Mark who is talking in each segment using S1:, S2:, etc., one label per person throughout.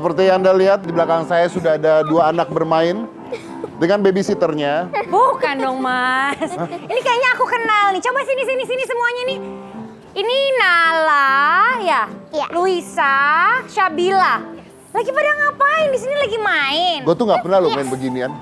S1: Seperti yang Anda lihat di belakang saya sudah ada 2 anak bermain dengan babysitternya.
S2: Bukan dong, Mas. Ini kayaknya aku kenal nih. Coba sini semuanya nih. Ini Nala, ya?
S3: Iya.
S2: Luisa, Syabila. Lagi pada ngapain? Di sini lagi main.
S1: Gue tuh nggak pernah lo main beginian.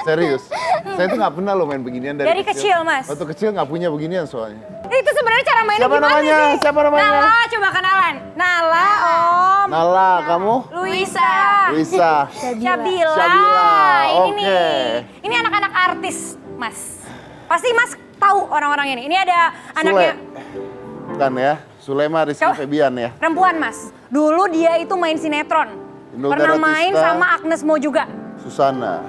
S1: Serius, saya tuh nggak pernah lo main beginian
S2: Dari kecil, Mas.
S1: Waktu kecil nggak punya beginian soalnya.
S2: Itu sebenarnya cara mainnya
S1: Siapa
S2: gimana
S1: namanya?
S2: sih?
S1: Siapa namanya?
S2: Nala, coba kenalan. Nala, Om.
S1: Nala, kamu?
S2: Luisa.
S1: Luisa.
S2: Syabila.
S1: Syabila,
S2: Ini
S1: oke.
S2: nih. Ini anak-anak artis, Mas. Pasti Mas tahu orang-orang ini. Ini ada anaknya
S1: Bukan ya, Sulema Rizky
S2: Coba.
S1: Febian ya.
S2: perempuan, Mas. Dulu dia itu main sinetron.
S1: Inul
S2: Pernah main
S1: Daratista.
S2: sama Agnes Mo juga.
S1: Susana.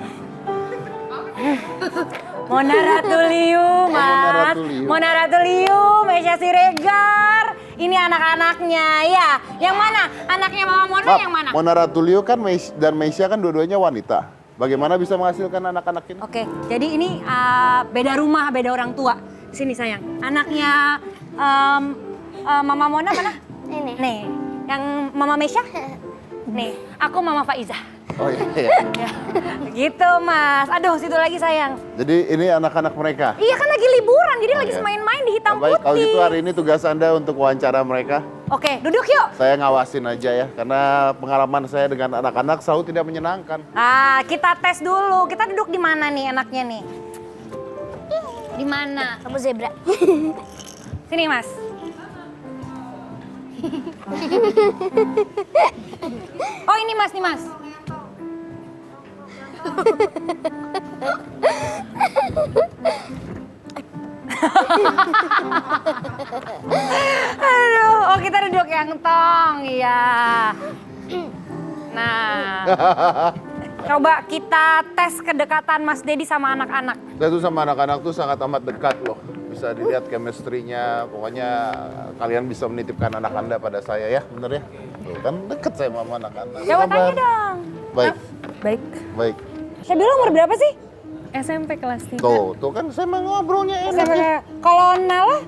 S2: Mona Ratuliu,
S1: Mona
S2: Mas.
S1: Ratuliu.
S2: Mona Ratuliu, Meisya Siregar. Ini anak-anaknya, ya. Yang mana? Anaknya Mama Mona
S1: Maaf,
S2: yang mana?
S1: Mona Ratuliu kan dan Meisya kan dua-duanya wanita. Bagaimana bisa menghasilkan anak-anak ini?
S2: Oke, jadi ini beda rumah, beda orang tua. Sini sayang. Anaknya Mama Mona mana?
S3: Ini.
S2: Nih, yang Mama Meisya? Nih, aku Mama Faiza.
S1: Oh iya.
S2: Ya, gitu Mas. Aduh, situ lagi sayang.
S1: Jadi ini anak-anak mereka.
S2: Iya kan lagi liburan, jadi
S1: Oh,
S2: lagi
S1: iya.
S2: main-main di hitam
S1: Baik, kalau
S2: putih.
S1: gitu hari ini tugas Anda untuk wawancara mereka.
S2: Oke, duduk yuk.
S1: Saya ngawasin aja ya, karena pengalaman saya dengan anak-anak selalu tidak menyenangkan.
S2: Kita tes dulu. Kita duduk di mana nih enaknya nih? Di mana?
S3: Kamu zebra.
S2: Sini Mas. Oh ini Mas, nih Mas. Aduh, oh kita duduk yang tong, iya. Nah, coba kita tes kedekatan Mas Dedi sama anak-anak.
S1: Saya tuh sama anak-anak tuh sangat amat dekat loh. Bisa dilihat chemistry-nya, pokoknya kalian bisa menitipkan anak Anda pada saya ya, bener ya? Tuh, kan deket saya sama anak-anak.
S2: Coba tanya dong.
S1: Baik,
S4: Baik,
S1: baik.
S2: Syabila umur berapa sih?
S4: SMP kelas 3.
S1: Tuh kan saya mau ngobrolnya enak ya.
S2: Kalau Nala?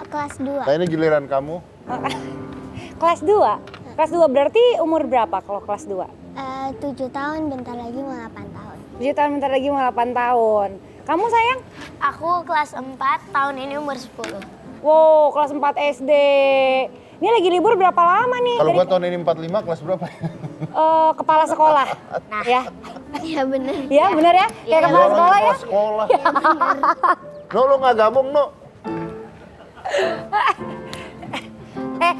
S3: Kelas 2.
S1: Nah ini giliran kamu.
S2: Kelas 2? Kelas 2 berarti umur berapa kalau kelas 2?
S3: 7 tahun, bentar lagi mau 8 tahun.
S2: 7 tahun, bentar lagi mau 8 tahun. Kamu sayang?
S3: Aku kelas 4, tahun ini umur 10.
S2: Wow, kelas 4 SD. Ini lagi libur berapa lama nih?
S1: Kalau
S2: Dari-
S1: gua tahun ini 45, kelas berapa ya?
S2: Kepala sekolah. Ya,
S3: Iya bener.
S2: ya benar ya? Kayak kepala sekolah ya?
S1: Kepala sekolah. No, lo nggak gabung, no.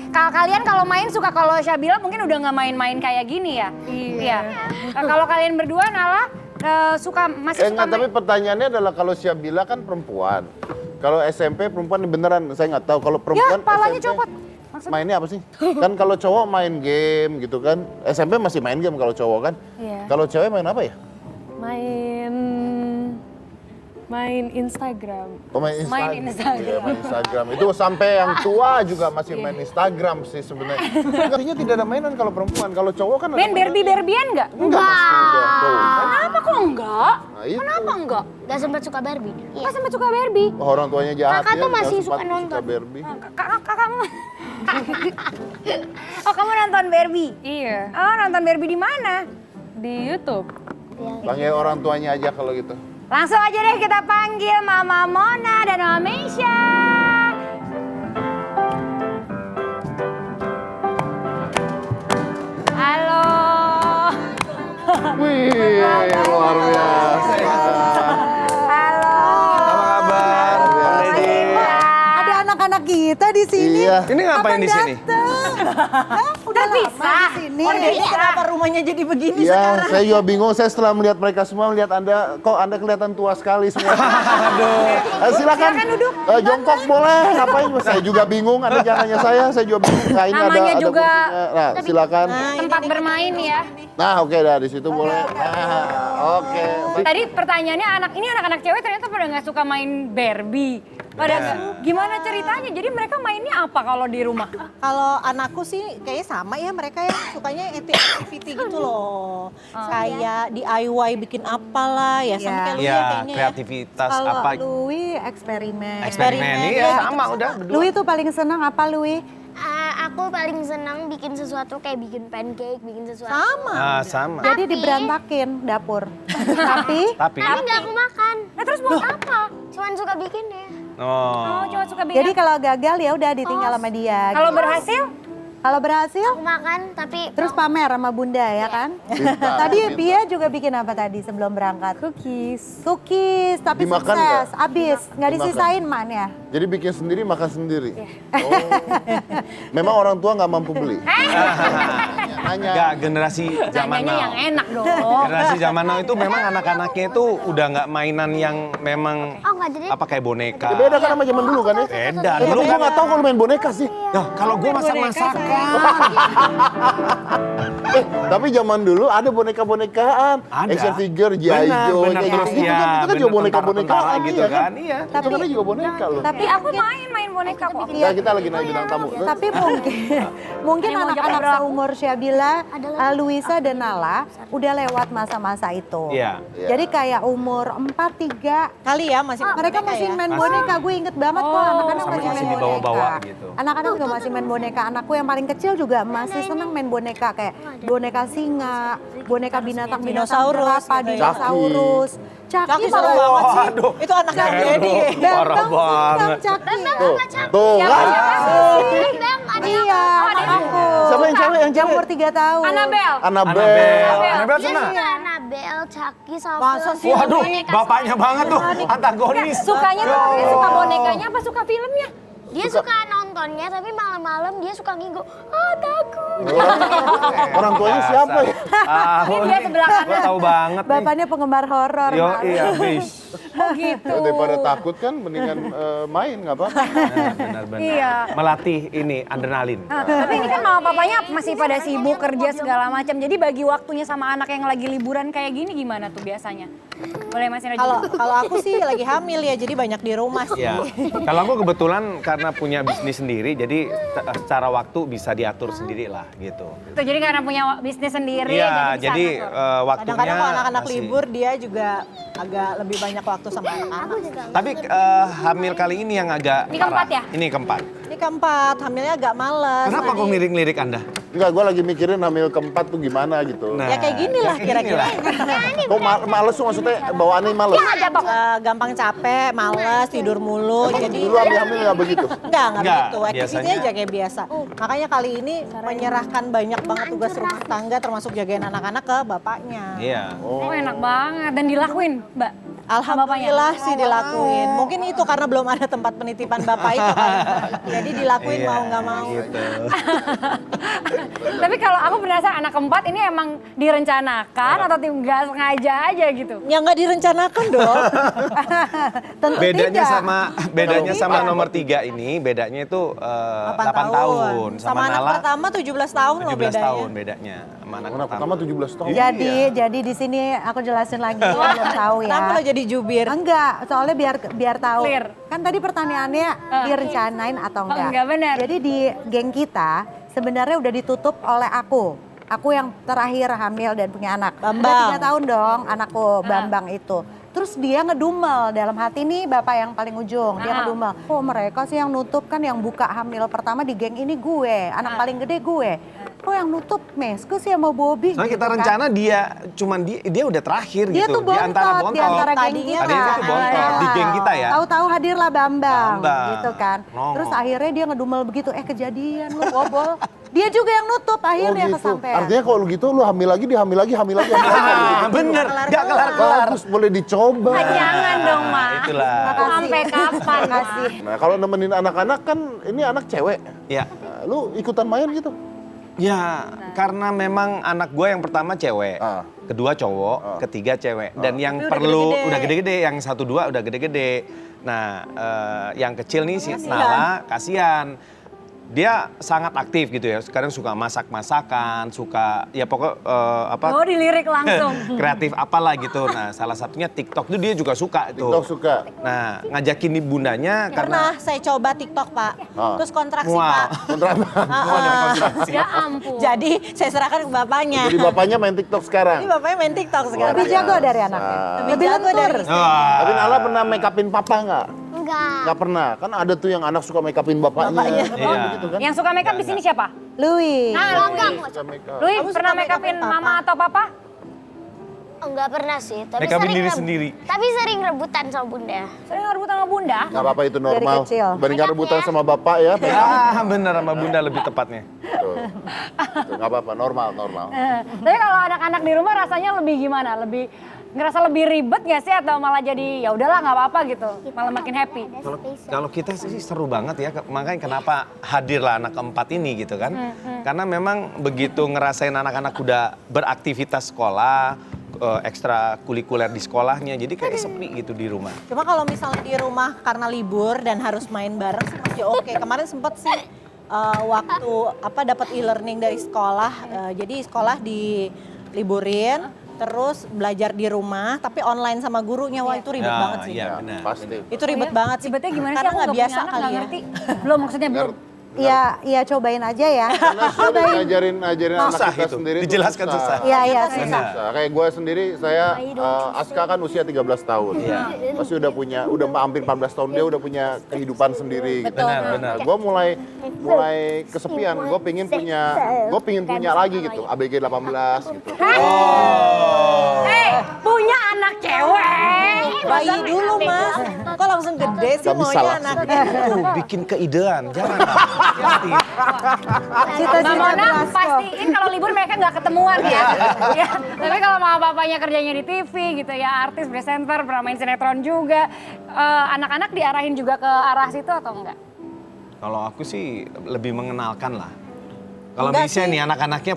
S2: Kalau kalian kalau main suka, kalau Syabila mungkin udah nggak main-main kayak gini ya? Iya. Kalau kalian berdua, Nala, masih suka
S1: Enggak, tapi
S2: main?
S1: pertanyaannya adalah kalau Syabila kan perempuan. Kalau SMP perempuan beneran, saya nggak tahu. Kalau
S2: Ya,
S1: perempuan
S2: palanya
S1: SMP,
S2: copot. Maksudnya?
S1: mainnya apa sih? Kan kalau cowok main game gitu kan. SMP masih main game kalau cowok kan.
S4: Iya.
S1: Kalau cewek main apa ya?
S4: Main Instagram.
S1: Oh, main Instagram.
S2: Main Instagram.
S1: Iya, main Instagram. Itu sampai yang tua juga masih main Instagram sih sebenarnya. Artinya tidak ada mainan kalau perempuan. Kalau cowok kan ada
S2: Main Barbie-Barbian nggak?
S1: Tuh.
S2: Kenapa kok enggak?
S1: Nah, itu.
S2: Kenapa enggak?
S3: Gak sempat suka Barbie.
S2: Nggak sempat suka Barbie.
S1: Oh, orang tuanya jahat
S3: Kakak
S1: ya.
S3: tuh masih
S1: nggak
S3: suka
S1: sempat
S3: nonton.
S1: Barbie.
S2: Kamu. Oh, kamu nonton Barbie?
S4: Iya,
S2: Oh, nonton Barbie di mana?
S4: di YouTube.
S1: Panggil orang tuanya aja kalau gitu.
S2: Langsung aja deh kita panggil Mama Mona dan Mama Meisya. Halo.
S1: Wih, luar biasa.
S2: Halo.
S5: Apa kabar? Bang Deddy?
S6: Ada anak-anak kita di sini.
S1: Iya.
S5: Ini ngapain di sini?
S6: Udah
S2: Terpisah.
S6: lama di sini.
S2: Oh,
S6: Ini
S2: terpisah.
S6: kenapa rumahnya jadi begini
S1: Iya,
S6: sekarang?
S1: saya juga bingung. Saya setelah melihat mereka semua, melihat Anda, kok Anda kelihatan tua sekali semua. Aduh. Silakan.
S2: Silakan duduk.
S1: Jongkok boleh, ngapain? Saya juga bingung, Anda jangan nanya saya juga bingung. Nah, ini
S2: Namanya
S1: ada
S2: juga-
S1: kursinya. Nah, silakan.
S2: Tempat bermain ya.
S1: Nah, oke dah di situ boleh. Nah, oke.
S2: Tadi pertanyaannya anak-anak cewek ternyata pada nggak suka main Barbie. Pada nggak- gimana ceritanya? Jadi mereka mainnya apa kalau di rumah?
S6: Kalau anakku sih kayaknya sama ya, mereka yang sukanya activity gitu loh. Kayak DIY bikin apalah ya, sama kayak Louis
S5: Iya,
S6: ya kayaknya ya.
S5: kreativitas
S7: Kalau
S5: apa?
S7: Louis eksperimen.
S5: Eksperimen,
S6: eksperimen,
S5: iya
S6: ya,
S5: sama udah berdua.
S7: Louis tuh paling senang apa Louis?
S3: aku paling senang bikin sesuatu kayak bikin pancake, bikin sesuatu.
S6: Sama.
S5: Sama.
S7: Jadi diberantakin dapur. Tapi
S5: Tapi,
S3: Tapi nggak aku makan.
S2: Nah terus buat apa?
S3: Cuman suka bikin ya.
S2: Oh, cuma suka bikin.
S7: jadi kalau gagal ya udah ditinggal sama dia.
S2: Kalau
S7: gitu.
S2: berhasil?
S7: Kalau berhasil
S3: Aku makan tapi
S7: terus pamer sama bunda ya kan?
S1: Pintar,
S7: Tadi
S1: pintar.
S7: Pia juga bikin apa tadi sebelum berangkat?
S4: Cookies.
S7: Cookies, tapi
S1: Dimakan
S7: sukses,
S1: nggak?
S7: abis, nggak
S1: Dimakan.
S7: disisain man ya?
S1: Jadi bikin sendiri, makan sendiri. Oh. Memang orang tua nggak mampu beli. Nanya.
S5: Enggak, generasi zaman
S2: Nanyanya
S5: now.
S2: yang enak dong.
S5: Generasi zaman now itu memang anak-anaknya itu udah nggak mainan yang memang
S3: Oh nggak jadi.
S5: apa kayak boneka.
S1: Ya, beda kan sama zaman dulu kan ya?
S5: Beda.
S1: Dulu
S5: Dulu
S1: gua
S5: kan
S1: nggak tahu kalau main boneka sih.
S5: Nah, kalau gue masak-masakan.
S1: Tapi zaman dulu ada boneka-bonekaan.
S5: Ada.
S1: Action figure, G.I.
S5: Benar,
S1: Joe,
S5: benar,
S1: kayak
S5: terus
S1: gitu.
S5: ya,
S1: Itu kan juga
S5: benar,
S1: boneka-bonekaan
S5: tentara-tentara gitu kan. Iya.
S1: Itu kan juga boneka loh.
S2: Tapi aku main boneka kok.
S1: Nah, kita lagi naik bintang tamu.
S7: Tapi mungkin
S2: Ini mau
S7: anak-anak
S2: jaga berapa?
S7: seumur Syabila, Luisa dan Nala udah lewat masa-masa itu.
S5: Iya.
S7: Jadi kayak umur 4, 3,
S6: Kali ya masih
S7: mereka
S6: boneka
S7: masih
S6: ya?
S7: main boneka, gue inget banget kok anak-anak
S5: Sampai
S7: masih
S5: masih
S7: main
S5: dibawa-bawa
S7: boneka.
S5: gitu.
S7: Anak-anak juga masih main boneka, anakku yang paling kecil juga masih senang main boneka kayak boneka singa, boneka binatang-binatang
S6: Dinosaurus
S7: berapa,
S6: gitu ya.
S7: dinosaurus.
S6: Caki
S7: Caki
S6: seru
S7: malah
S6: banget sih.
S5: Waduh.
S6: Itu anaknya Dedi.
S5: Parah
S7: Bambang senang
S5: banget.
S7: Caki.
S1: Tuh, kan?
S3: Bang, ada
S7: Iya, anak aku.
S1: Siapa yang cewek? Yang cewek?
S7: Umur 3 tahun.
S2: Anabel.
S1: Annabelle.
S5: Annabelle
S3: Dia
S5: senang.
S3: suka Annabelle, Chucky, sama
S6: Masa
S3: film
S6: sih?
S5: Waduh,
S3: boneka
S5: bapaknya banget tuh antagonis.
S2: Sukanya tuh dia suka bonekanya apa suka filmnya?
S3: Dia suka nontonnya tapi malam-malam dia suka ngigo. Ah takut.
S1: Orang tuanya siapa ya?
S5: Tahu
S2: Dia sebelah kanan.
S5: Gue tahu banget nih.
S7: Bapaknya penggemar horor.
S5: Yo,
S7: Mak.
S5: iya, habis.
S2: Oh gitu.
S1: Daripada takut kan, mendingan main nggak apa-apa.
S5: Benar-benar.
S2: Iya.
S5: Melatih ini adrenalin.
S2: Nah, tapi ini kan mama papanya masih pada sibuk kerja segala macam. Jadi bagi waktunya sama anak yang lagi liburan kayak gini gimana tuh biasanya? Boleh Mas Ira
S6: Kalau aku sih lagi hamil ya, jadi banyak di rumah sih.
S5: Ya, kalau aku kebetulan karena punya bisnis sendiri, jadi secara waktu bisa diatur sendiri lah gitu.
S2: Tuh, jadi karena punya bisnis sendiri
S5: Iya,
S2: bisa
S5: jadi
S2: ngatur.
S5: waktunya
S6: Kadang-kadang kalau anak-anak
S5: masih-
S6: libur dia juga agak lebih banyak waktu sama anak-anak.
S5: Tapi hamil kali ini yang agak
S2: Ini keempat
S5: parah.
S2: ya?
S5: Ini keempat.
S6: Ini keempat, hamilnya agak males.
S5: Kenapa
S6: Tadi-
S5: kok lirik-lirik Anda?
S1: Enggak, gue lagi mikirin hamil keempat tuh gimana gitu.
S5: Nah,
S6: Ya kayak gini lah
S5: kayak
S6: kira-kira.
S5: gini lah.
S1: Kok males tuh maksudnya bawaannya males?
S6: Gampang capek, males, tidur mulu. Jadi
S1: Dulu hamil nggak begitu?
S6: enggak
S5: Enggak,
S6: begitu. Activity
S5: biasanya-
S6: aja kayak biasa. Makanya kali ini menyerahkan banyak banget tugas rumah tangga termasuk jagain anak-anak ke bapaknya.
S5: Iya.
S2: Oh enak banget dan dilakuin Mbak.
S6: Alhamdulillah sih dilakuin. Mungkin itu karena belum ada tempat penitipan bapak itu kan. Jadi dilakuin
S5: Iya,
S6: mau nggak mau.
S5: Gitu.
S2: Tapi kalau aku penasaran anak keempat ini emang direncanakan atau nggak sengaja aja gitu?
S6: Ya nggak direncanakan dong.
S7: Tentu
S5: Bedanya
S7: tidak.
S5: bedanya sama nomor 3 ini, bedanya itu 8 tahun.
S6: Sama anak
S5: Nala
S6: pertama 17 tahun loh
S5: 17
S6: bedanya.
S5: tahun bedanya. Sama anak
S1: Anak pertama 17 tahun.
S7: Jadi di sini aku jelasin lagi belum tahu ya.
S6: Kenapa lo jadi jubir?
S7: Enggak, soalnya biar tahu.
S2: Clear.
S7: Kan tadi pertanyaannya direncanain atau enggak?
S2: enggak, benar.
S7: Jadi di geng kita sebenarnya udah ditutup oleh aku. Aku yang terakhir hamil dan punya anak.
S6: Bambang.
S7: Udah 3 tahun dong anakku Bambang itu. Terus dia ngedumel dalam hati nih bapak yang paling ujung. Dia ngedumel. Oh mereka sih yang nutup kan yang buka hamil pertama di geng ini gue. Anak paling gede gue. Kok yang nutup Mesku sih sama Bobby.
S5: Soalnya
S7: gitu
S5: kita
S7: kan.
S5: rencana dia udah terakhir
S7: Dia
S5: gitu.
S7: tuh bontot di antara geng
S6: Tadinya
S7: kita.
S5: Tadinya tuh bontot di geng kita ya.
S7: Tahu-tahu hadirlah Bambang,
S5: Bambang.
S7: gitu kan.
S5: Nongol.
S7: Terus akhirnya dia ngedumel begitu, kejadian lu bobol. Dia juga yang nutup
S1: Oh
S7: akhirnya
S1: gitu.
S7: kesampean.
S1: Artinya kalau gitu lu hamil lagi, hamil lagi.
S5: Ah, bener, gak kelar-kelar.
S1: Bagus, boleh dicoba.
S2: Jangan dong Mak.
S5: Itulah.
S2: Sampai kapan Mak?
S7: Makasih.
S1: Nah kalau nemenin anak-anak kan ini anak cewek.
S5: Ya.
S1: Nah, lu ikutan main gitu?
S5: Ya, karena memang anak gue yang pertama cewek,
S1: Ah.
S5: kedua cowok, ketiga cewek. Dan yang
S6: Udah
S5: perlu
S6: gede-gede.
S5: udah gede-gede, yang 1-2 udah gede-gede. Nah, yang kecil nih si Nala, kasihan. Dia sangat aktif gitu ya. Sekarang suka masak-masakan, suka ya pokok apa
S2: Oh dilirik langsung.
S5: kreatif apalah gitu. Nah, salah satunya TikTok itu dia juga suka tuh.
S1: TikTok suka.
S5: Nah, ngajakin bundanya
S6: Pernah
S5: karena
S6: saya coba TikTok Pak.
S1: Ah.
S6: Terus kontraksi
S5: mual.
S6: Pak.
S1: Kontrak.
S2: Ya ampun.
S6: Jadi saya serahkan ke bapaknya.
S1: Jadi bapaknya main TikTok sekarang.
S6: Ini bapaknya main TikTok sekarang.
S7: Lebih jago dari anaknya.
S6: Lebih jago dari
S7: lentur.
S6: istri.
S5: Wah.
S1: Tapi Nala pernah make upin papa nggak? Nggak pernah. Kan ada tuh yang anak suka make upin bapaknya.
S5: Iya.
S1: Gitu kan.
S2: Yang suka makeup di sini siapa?
S7: Louis.
S2: Nah,
S1: Suka make up.
S2: Louis
S6: Kamu
S2: pernah
S6: suka
S2: make upin
S6: make-upin papa?
S2: mama atau papa?
S3: Enggak pernah sih, tapi
S5: Make upin
S3: sering
S5: diri
S3: reb-
S5: sendiri.
S3: Tapi sering rebutan sama bunda.
S2: Sering rebut sama bunda?
S1: Nggak apa-apa itu normal.
S7: kecil.
S1: Bandingkan rebutan sama bapak ya.
S5: Ah, bener sama bunda lebih tepatnya.
S1: Tuh. Tuh, nggak apa-apa, normal.
S2: Tapi kalau anak-anak di rumah rasanya lebih gimana? Lebih ngerasa lebih ribet nggak sih atau malah jadi ya udahlah nggak apa-apa gitu, malah makin happy?
S5: Kalau kita sih seru banget ya, makanya kenapa hadirlah anak keempat ini gitu kan. Karena memang begitu ngerasain anak-anak udah beraktivitas sekolah, ekstrakurikuler di sekolahnya, jadi kayak sepi gitu di rumah.
S6: Cuma kalau misalnya di rumah karena libur dan harus main bareng sih masih oke. Kemarin sempet sih waktu dapat e-learning dari sekolah, jadi sekolah diliburin, terus belajar di rumah tapi online sama gurunya. Wah itu ribet
S5: Ya,
S6: banget sih.
S5: iya, benar.
S1: Pasti.
S6: Itu ribet banget sih.
S2: Ribetnya gimana sih?
S6: Karena
S2: Aku
S6: nggak
S2: nggak
S6: biasa
S2: punya anak,
S6: kali
S2: nggak
S6: ya.
S2: ngerti. Belum, maksudnya belum.
S7: Iya cobain aja ya.
S1: Karena sudah ngajarin anak
S5: Susah
S1: kita
S5: itu,
S1: sendiri tuh
S5: dijelaskan susah.
S7: Iya susah.
S1: Susah. Kayak gue sendiri, saya Aska kan usia 13 tahun. Pasti udah hampir 14 tahun dia udah punya kehidupan sendiri. Gitu.
S5: Benar.
S1: Gue mulai kesepian. Gue pingin punya lagi gitu. ABG 18 gitu.
S2: Punya anak cewek.
S6: Bayi dulu mas, kok langsung gede sih
S1: Gak bisa
S6: maunya
S1: langsung.
S6: anaknya.
S5: Tuh bikin keidean, jangan.
S2: Mbak Mona pastiin kalau libur mereka nggak ketemuan ya. Ya. Tapi kalau mama bapaknya kerjanya di TV gitu ya, artis, presenter, pernah main sinetron juga. Anak-anak diarahin juga ke arah situ atau enggak?
S5: Kalau aku sih lebih mengenalkan lah. Kalau
S6: Enggak
S5: bisa
S6: sih.
S5: nih anak-anaknya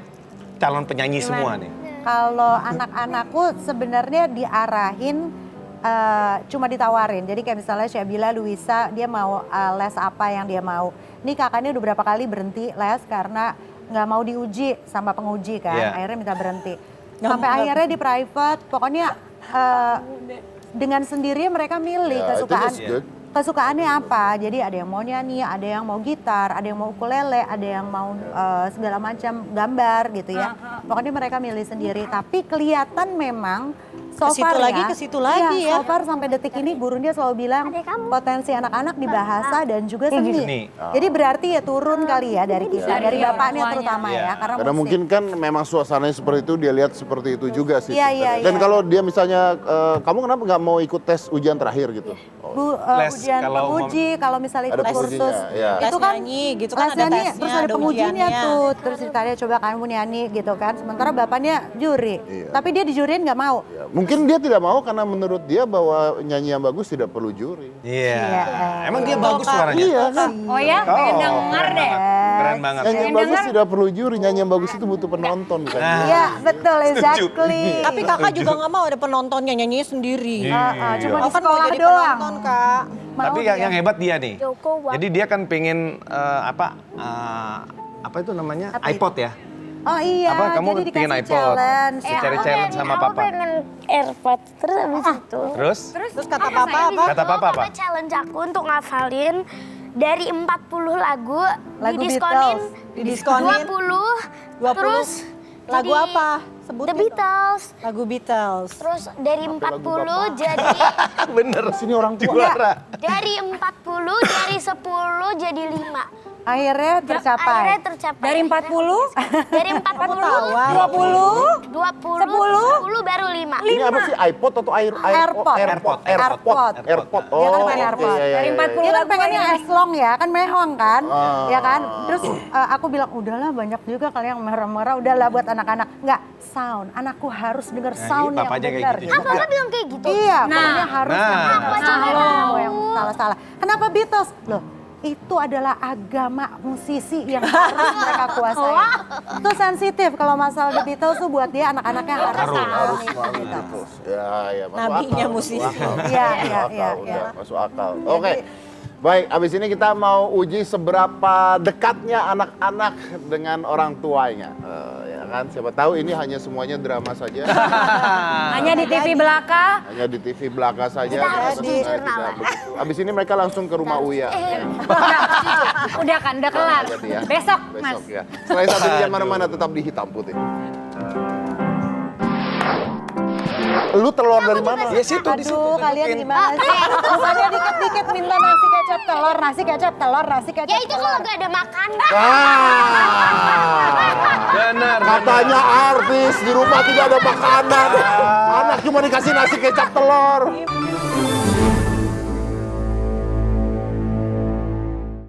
S5: calon penyanyi semua nih.
S7: Kalau anak-anakku sebenarnya diarahin cuma ditawarin. Jadi kayak misalnya Syabila, Luisa, dia mau les apa yang dia mau. Ini kakaknya udah berapa kali berhenti les karena nggak mau diuji sama penguji kan.
S5: Iya.
S7: Akhirnya minta berhenti. Sampai akhirnya di private, pokoknya dengan sendirinya mereka milih
S1: Ya, itu
S7: kesukaan.
S1: just good.
S7: Kesukaannya apa? Jadi ada yang mau nyanyi, ada yang mau gitar, ada yang mau ukulele, ada yang mau segala macam gambar gitu ya. Pokoknya mereka milih sendiri. Tapi kelihatan memang so
S6: Ke situ
S7: far
S6: lagi,
S7: ya.
S6: ke situ lagi ya.
S7: So far sampai detik ini gurunya selalu bilang potensi anak-anak di bahasa dan juga seni.
S5: Seni.
S7: Jadi berarti ya turun kali ya dari kita, dari
S2: Iya,
S7: bapaknya
S2: orang
S7: terutama
S5: tuanya.
S7: ya.
S1: Karena
S7: musik.
S1: mungkin kan memang suasananya seperti itu, dia lihat seperti itu juga sih.
S7: Iya,
S1: Dan
S7: iya.
S1: kalau dia misalnya, kamu kenapa nggak mau ikut tes ujian terakhir gitu?
S5: Les
S7: Ujian
S5: kalau
S7: penguji, kalau misalnya
S1: Ada
S7: ikut kursus,
S1: pengujinya, iya.
S7: itu
S6: Les
S7: kan
S6: nyanyi gitu kan
S7: les
S6: ada
S7: nyanyi,
S6: tesnya,
S7: terus ada
S6: ada
S7: pengujinya
S6: ujiannya.
S7: tuh, terus ditanya coba kamu nyanyi gitu kan, sementara bapaknya juri,
S1: Iya.
S7: tapi dia dijuriin nggak mau.
S1: Ya, mungkin dia tidak mau karena menurut dia bahwa nyanyi yang bagus tidak perlu juri.
S5: Iya. Emang dia bagus suaranya?
S1: Iya kan?
S2: Oh ya, pengen denger deh.
S5: Keren banget.
S1: Nyanyi yang bagus tidak perlu juri, nyanyi yang bagus itu butuh penonton bukan
S5: Nah.
S1: juri.
S7: Iya betul, exactly.
S6: Tapi kakak juga nggak mau ada penontonnya, nyanyinya sendiri.
S7: Cuma
S6: Aku
S7: di
S6: kan mau
S7: sekolah
S6: jadi
S7: doang.
S6: penonton kak.
S5: Tapi yang hebat dia nih.
S3: Joko Wak-
S5: Jadi dia kan pengen apa itu namanya? iPod ya?
S7: Oh iya,
S5: Apa, kamu
S7: jadi
S5: pengen
S7: dikasih
S5: iPod?
S7: challenge.
S5: Si cari challenge sama
S3: aku
S5: papa.
S3: pengen AirPods terus habis itu.
S5: Terus?
S6: Kata papa apa?
S5: Kata papa apa?
S3: Challenge aku untuk ngafalin dari 40 lagu,
S7: Lagu
S3: didiskonin
S7: Beatles.
S6: Didiskonin
S3: 20, terus
S6: Lagu
S3: jadi
S6: apa? Sebutin
S3: The Beatles.
S6: Lagu Beatles.
S3: Terus dari 40 jadi
S5: Bener.
S1: Sini orang tua.
S5: Juara.
S3: dari 40 dari 10 jadi 5.
S7: Akhirnya tercapai.
S3: Akhirnya tercapai.
S2: Dari 40?
S3: Dari 40
S2: 20?
S3: 20 10 baru 5.
S1: Ini apa sih, iPod atau
S7: AirPod.
S1: AirPod.
S7: AirPod.
S1: Oh,
S7: Dia kan main
S1: oke,
S7: AirPod.
S1: iya, iya,
S2: Dari
S1: iya.
S2: 40
S7: Dia kan
S2: lagu
S7: pengennya
S2: ini.
S7: eslong ya, kan mehong kan,
S1: Ah.
S7: ya kan. Terus aku bilang udahlah banyak juga kali yang merah-merah, udahlah buat anak-anak. Enggak, sound. Anakku harus denger
S5: Nah,
S7: sound
S5: ini
S7: yang
S5: papanya kayak
S7: benar.
S5: gitu juga.
S3: Papa bilang kayak gitu.
S7: Iya,
S2: Nah.
S7: pokoknya harus
S5: Nah.
S7: yang benar.
S3: Apa coba
S7: Kamu
S3: tahu?
S7: yang salah-salah. Kenapa Beatles? Loh, itu adalah agama musisi yang harus mereka kuasai. Itu sensitif kalau masalah The Beatles tuh buat dia anak-anaknya harus
S1: Harus
S7: tahu
S1: mau
S7: gitu.
S1: gitu. Ya, masuk
S6: Nabinya
S1: akal,
S6: musisi.
S1: masuk akal.
S7: Iya,
S1: Masuk
S7: iya,
S1: akal,
S7: iya,
S1: udah,
S7: iya.
S1: masuk akal. Oke. Baik, abis ini kita mau uji seberapa dekatnya anak-anak dengan orang tuanya. Ya kan, siapa tahu ini hanya semuanya drama saja.
S2: Hanya di TV belaka.
S1: Hanya di TV belaka saja.
S3: Kita harus
S1: Terus
S3: jujur,
S1: tidak
S3: Nala.
S1: begitu. Abis ini mereka langsung ke rumah Uya.
S2: Udah kan, udah kelar.
S1: Berarti ya.
S2: Besok, Mas.
S1: Besok ya. Selain satu di mana-mana tetap di hitam putih. Lu telur dari mana?
S5: Ya situ di situ.
S7: Aduh, kalian
S5: tunjukin.
S7: gimana sih? Bukannya dikit-dikit minta nasi kecap telur, nasi kecap telur, nasi kecap
S3: Ya itu
S7: telur.
S3: kalau gak ada makanan.
S5: Benar.
S1: Katanya artis di rumah tidak ada makanan. Anak cuma dikasih nasi kecap telur.